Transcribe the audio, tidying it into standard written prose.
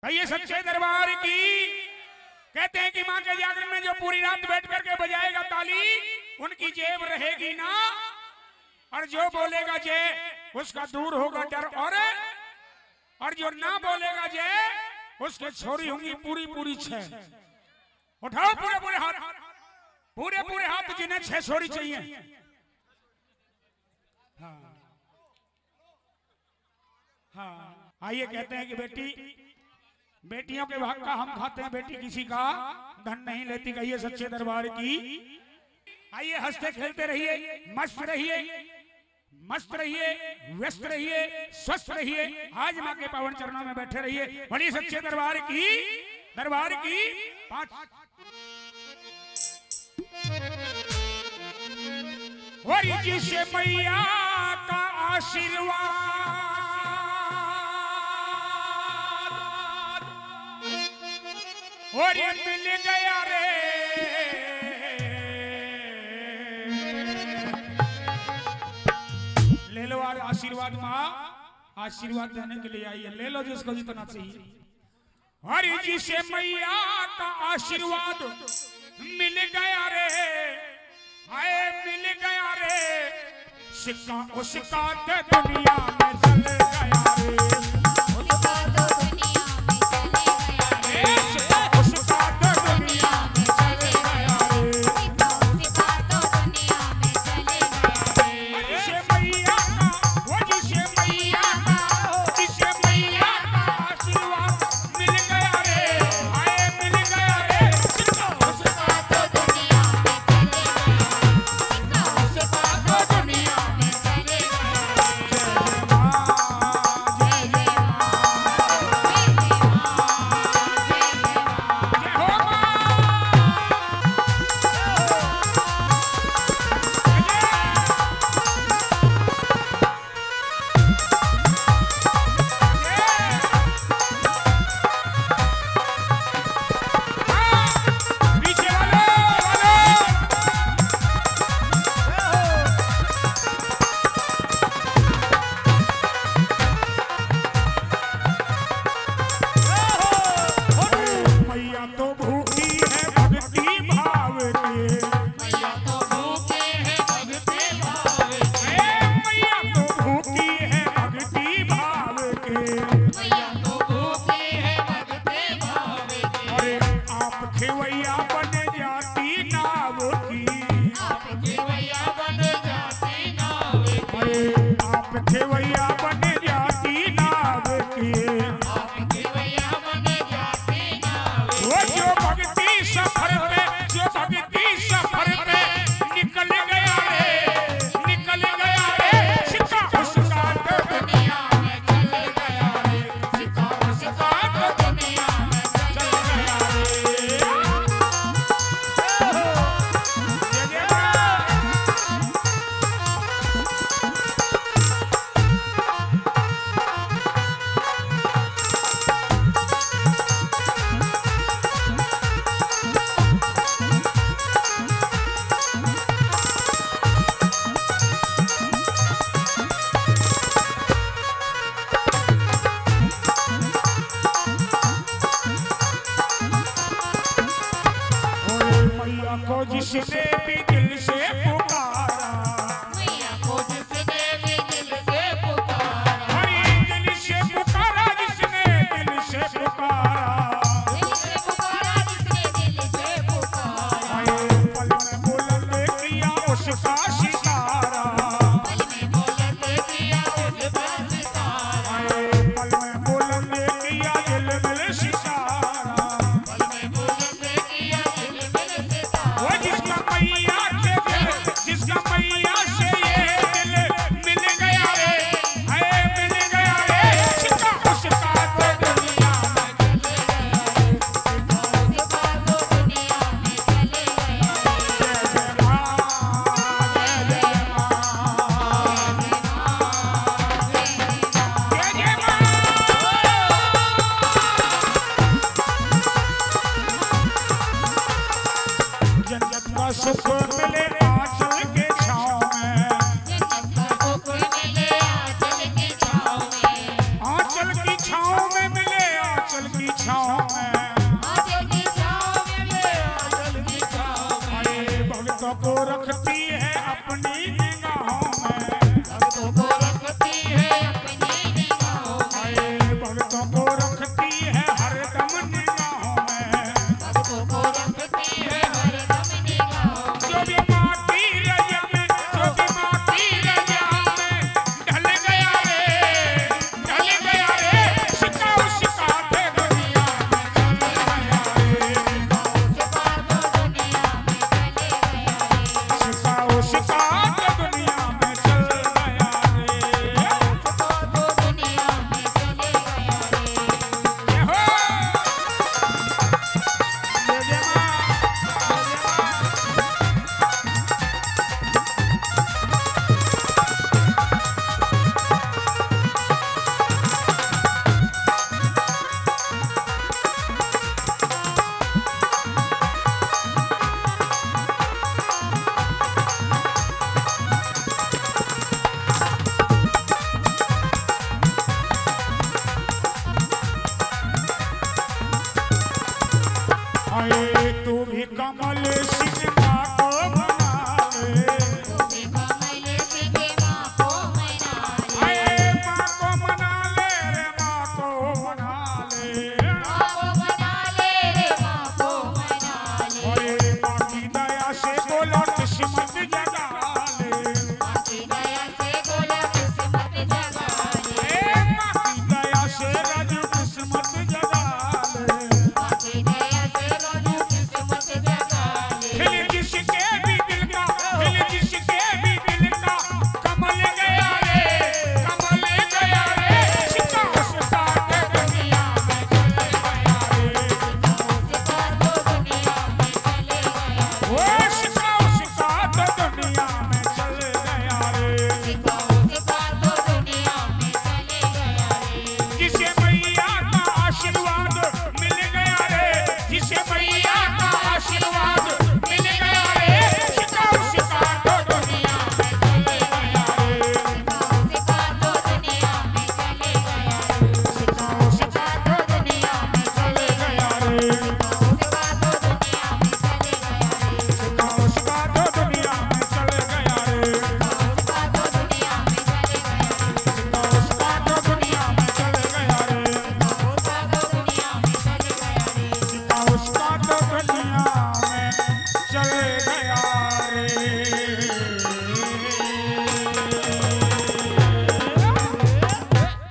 ये सच्चे दरबार की कहते हैं कि माँ के जागरण में जो पूरी रात बैठ करके बजाएगा ताली उनकी जेब रहेगी ना, और जो बोलेगा जय उसका दूर होगा डर, और जो ना बोलेगा जय उसके छोरी होंगी पूरी पूरी 6। उठाओ पूरे पूरे हाथ, पूरे पूरे हाथ जिन्हें 6 छोरी चाहिए। हाँ हाँ, आइए कहते हैं कि बेटियों के भाग का हम खाते हैं, बेटी किसी का धन नहीं लेती। कहिए सच्चे दरबार की। आइए हंसते खेलते रहिए, मस्त रहिए, मस्त रहिए, व्यस्त रहिए, स्वस्थ रहिए। आज माँ के पावन चरणों में बैठे रहिए। बड़ी सच्चे दरबार की 5 और जिसे मैया का आशीर्वाद और मिल गया रे, ले लो आज आशीर्वाद। माँ आशीर्वाद देने के लिए आई है, ले लो जिसको जितना चाहिए। और जिसे मैया का आशीर्वाद मिल गया रे, हाय मिल गया रे, सिक्का उसका दुनिया में चल गया रे। आंचल की छाँव में, आंचल की छाँव में, आंचल की छाँव में, अरे भक्तों को रखती है अपनी निगाहों में, भक्तों को रखती है अपनी निगाहों में, अरे भक्तों को रखती है हरदम निगाहों में, भक्तों को रखती है हरदम निगाहों में। जो भी माटी रजा में, जो भी माटी रजा में ढल गया रे, सिक्का उसका थे दुनिया में चल गया रे, सिक्का तो दुनिया में चले गया रे, सिक्का उसका थे दुनिया में चल गया रे, सिक्का तो दुनिया में चले गया रे। ये हो ये जमा आए तू भी कमल सिंह